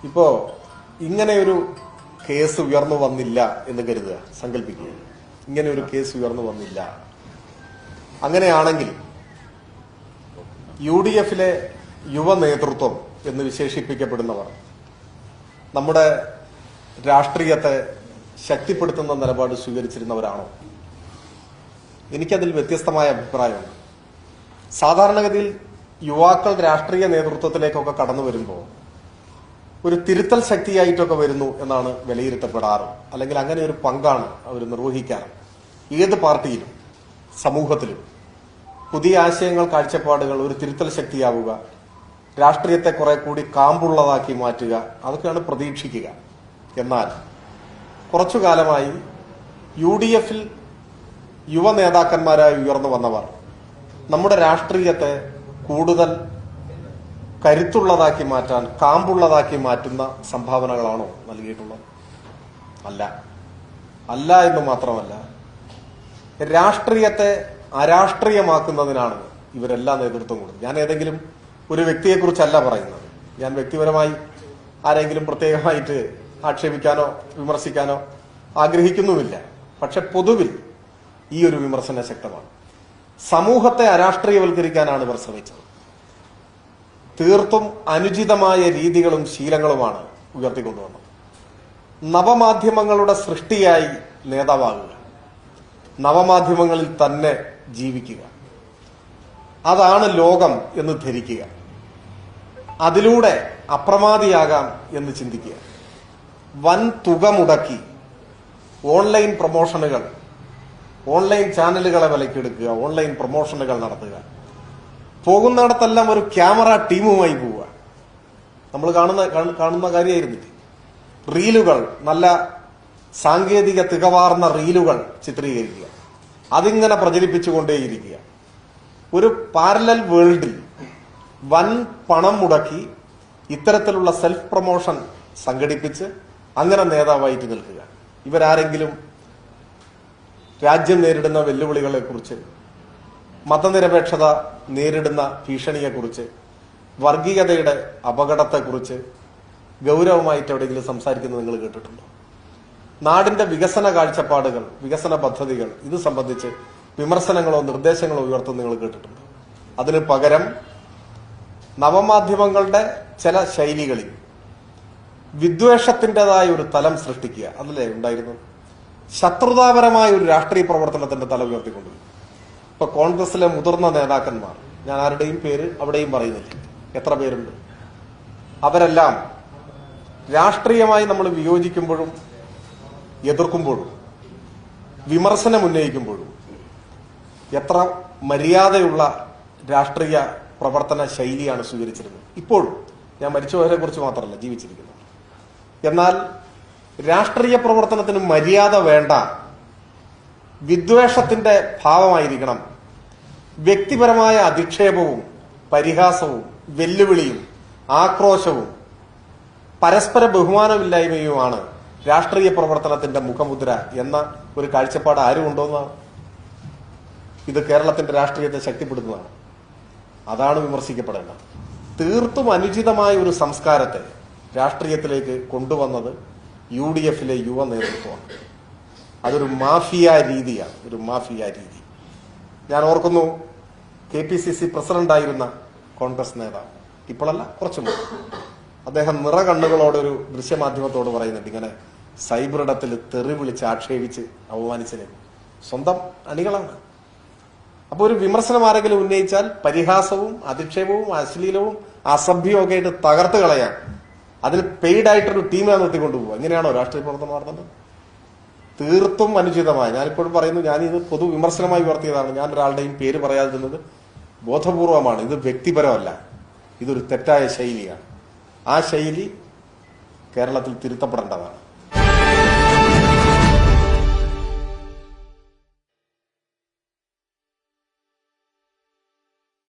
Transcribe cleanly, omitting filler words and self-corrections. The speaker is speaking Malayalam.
ഇപ്പോ ഇങ്ങനെയൊരു കേസ് ഉയർന്നു വന്നില്ല എന്ന് കരുതുക, സങ്കല്പിക്കുക. ഇങ്ങനെ ഒരു കേസ് ഉയർന്നു വന്നില്ല. അങ്ങനെയാണെങ്കിൽ UDF-ലെ യുവ നേതൃത്വം എന്ന് വിശേഷിപ്പിക്കപ്പെടുന്നവർ നമ്മുടെ രാഷ്ട്രീയത്തെ ശക്തിപ്പെടുത്തുന്ന നിലപാട് സ്വീകരിച്ചിരുന്നവരാണോ? എനിക്കതിൽ വ്യത്യസ്തമായ അഭിപ്രായമുണ്ട്. സാധാരണഗതിയിൽ യുവാക്കൾ രാഷ്ട്രീയ നേതൃത്വത്തിലേക്കൊക്കെ കടന്നു വരുമ്പോൾ ഒരു തിരുത്തൽ ശക്തിയായിട്ടൊക്കെ വരുന്നു എന്നാണ് വിലയിരുത്തപ്പെടാറ്. അല്ലെങ്കിൽ അങ്ങനെ ഒരു പങ്കാണ് അവർ നിർവഹിക്കാറ്. ഏത് പാർട്ടിയിലും സമൂഹത്തിലും പുതിയ ആശയങ്ങൾ, കാഴ്ചപ്പാടുകൾ ഒരു തിരുത്തൽ ശക്തിയാവുക, രാഷ്ട്രീയത്തെ കുറെ കൂടി കാമ്പുള്ളതാക്കി മാറ്റുക, അതൊക്കെയാണ് പ്രതീക്ഷിക്കുക. എന്നാൽ കുറച്ചു കാലമായി UDF-ൽ യുവ നേതാക്കന്മാരായി ഉയർന്നു വന്നവർ നമ്മുടെ രാഷ്ട്രീയത്തെ കൂടുതൽ കരുത്തുള്ളതാക്കി മാറ്റാൻ, കാമ്പുള്ളതാക്കി മാറ്റുന്ന സംഭാവനകളാണോ നൽകിയിട്ടുള്ളത്? അല്ല എന്ന് മാത്രമല്ല, രാഷ്ട്രീയത്തെ അരാഷ്ട്രീയമാക്കുന്നതിനാണ് ഇവരെല്ലാം നേതൃത്വം കൊടുക്കുന്നത്. ഞാൻ ഏതെങ്കിലും ഒരു വ്യക്തിയെക്കുറിച്ചല്ല പറയുന്നത്. ഞാൻ വ്യക്തിപരമായി ആരെങ്കിലും പ്രത്യേകമായിട്ട് ആക്ഷേപിക്കാനോ വിമർശിക്കാനോ ആഗ്രഹിക്കുന്നുമില്ല. പക്ഷെ പൊതുവിൽ ഈ ഒരു വിമർശനം ശക്തമാണ്. സമൂഹത്തെ അരാഷ്ട്രീയവൽക്കരിക്കാനാണ് ഇവർ ശ്രമിച്ചത്. തീർത്തും അനുചിതമായ രീതികളും ശീലങ്ങളുമാണ് ഉയർത്തിക്കൊണ്ടുവന്നത്. നവമാധ്യമങ്ങളുടെ സൃഷ്ടിയായി നേതാവാകുക, നവമാധ്യമങ്ങളിൽ തന്നെ ജീവിക്കുക, അതാണ് ലോകം എന്ന് ധരിക്കുക, അതിലൂടെ അപ്രമാദിയാകാം എന്ന് ചിന്തിക്കുക, വൻ തുക മുടക്കി ഓൺലൈൻ പ്രൊമോഷനുകൾ, ഓൺലൈൻ ചാനലുകളെ വിലക്കെടുക്കുക, ഓൺലൈൻ പ്രൊമോഷനുകൾ നടത്തുക, പോകുന്നിടത്തെല്ലാം ഒരു ക്യാമറ ടീമുമായി പോവുക. നമ്മൾ കാണുന്ന കാര്യമായിരുന്നില്ല. റീലുകൾ, നല്ല സാങ്കേതിക തികവാർന്ന റീലുകൾ ചിത്രീകരിക്കുക, അതിങ്ങനെ പ്രചരിപ്പിച്ചുകൊണ്ടേയിരിക്കുക. ഒരു പാരലൽ വേൾഡിൽ വൻ പണം മുടക്കി ഇത്തരത്തിലുള്ള സെൽഫ് പ്രൊമോഷൻ സംഘടിപ്പിച്ച് അങ്ങനെ നേതാവായിട്ട് നിൽക്കുക. ഇവരാരെങ്കിലും രാജ്യം നേരിടുന്ന വെല്ലുവിളികളെക്കുറിച്ച്, മതനിരപേക്ഷത നേരിടുന്ന ഭീഷണിയെക്കുറിച്ച്, വർഗീയതയുടെ അപകടത്തെക്കുറിച്ച് ഗൗരവമായിട്ട് എവിടെയെങ്കിലും സംസാരിക്കുന്നത് നിങ്ങൾ കേട്ടിട്ടുണ്ടോ? നാടിന്റെ വികസന കാഴ്ചപ്പാടുകൾ, വികസന പദ്ധതികൾ ഇത് സംബന്ധിച്ച് വിമർശനങ്ങളോ നിർദ്ദേശങ്ങളോ ഉയർത്തുന്നത് നിങ്ങൾ കേട്ടിട്ടുണ്ടോ? അതിന് പകരം നവമാധ്യമങ്ങളുടെ ചില ശൈലികളിൽ വിദ്വേഷത്തിൻ്റെതായ ഒരു തലം സൃഷ്ടിക്കുക, അതല്ലേ ഉണ്ടായിരുന്നത്? ശത്രുതാപരമായ ഒരു രാഷ്ട്രീയ പ്രവർത്തനത്തിന്റെ തല ഉയർത്തിക്കൊണ്ടുവരും. ഇപ്പൊ കോൺഗ്രസിലെ മുതിർന്ന നേതാക്കന്മാർ, ഞാൻ ആരുടെയും പേര് അവിടെയും പറയുന്നില്ല, എത്ര പേരുണ്ട്, അവരെല്ലാം രാഷ്ട്രീയമായി നമ്മൾ വിയോജിക്കുമ്പോഴും എതിർക്കുമ്പോഴും വിമർശനം ഉന്നയിക്കുമ്പോഴും എത്ര മര്യാദയുള്ള രാഷ്ട്രീയ പ്രവർത്തന ശൈലിയാണ് സ്വീകരിച്ചിരുന്നത്. ഇപ്പോഴും ഞാൻ മരിച്ചുപോയവരെ കുറിച്ച് മാത്രമല്ല, ജീവിച്ചിരിക്കുന്നത്. എന്നാൽ രാഷ്ട്രീയ പ്രവർത്തനത്തിന് മര്യാദ വേണ്ട, വിദ്വേഷത്തിന്റെ ഭാവമായിരിക്കണം, വ്യക്തിപരമായ അധിക്ഷേപവും പരിഹാസവും വെല്ലുവിളിയും ആക്രോശവും പരസ്പര ബഹുമാനമില്ലായ്മയുമാണ് രാഷ്ട്രീയ പ്രവർത്തനത്തിന്റെ മുഖമുദ്ര എന്ന ഒരു കാഴ്ചപ്പാട് ആരും ഉണ്ടോന്നാണ്. ഇത് കേരളത്തിന്റെ രാഷ്ട്രീയത്തെ ശക്തിപ്പെടുത്തുന്നതാണ്. അതാണ് വിമർശിക്കപ്പെടേണ്ടത്. തീർത്തും അനുചിതമായ ഒരു സംസ്കാരത്തെ രാഷ്ട്രീയത്തിലേക്ക് കൊണ്ടുവന്നത് UDF-ലെ യുവ നേതൃത്വമാണ്. അതൊരു മാഫിയ രീതിയാണ്, ഒരു മാഫിയ രീതി. ഞാൻ ഓർക്കുന്നു, KPCC പ്രസിഡന്റായിരുന്ന കോൺഗ്രസ് നേതാവ്, ഇപ്പോഴല്ല കുറച്ചു മുമ്പ്, അദ്ദേഹം നിറകണ്ണുകളോടൊരു ദൃശ്യമാധ്യമത്തോട് പറയുന്നുണ്ട്, ഇങ്ങനെ സൈബറിടത്തിൽ തെറി വിളിച്ച് ആക്ഷേപിച്ച് അവമാനിച്ചതിന് സ്വന്തം അണികളാണ്. അപ്പൊ ഒരു വിമർശനം ആരെങ്കിലും ഉന്നയിച്ചാൽ പരിഹാസവും അധിക്ഷേപവും അശ്ലീലവും അസഭ്യവും ഒക്കെ ആയിട്ട് തകർത്ത് കളയാൻ അതിൽ പെയ്ഡായിട്ടൊരു ടീമിനെ നിർത്തിക്കൊണ്ടുപോകുക. എങ്ങനെയാണോ രാഷ്ട്രീയ പ്രവർത്തനം നടത്തുന്നത്? തീർത്തും അനുചിതമായ, ഞാനിപ്പോഴും പറയുന്നു, ഞാനിത് പൊതു വിമർശനമായി ഉയർത്തിയതാണ്. ഞാൻ ഒരാളുടെയും പേര് പറയാതിരുന്നത് ബോധപൂർവമാണ്. ഇത് വ്യക്തിപരമല്ല, ഇതൊരു തെറ്റായ ശൈലിയാണ്. ആ ശൈലി കേരളത്തിൽ തിരുത്തപ്പെടേണ്ടതാണ്.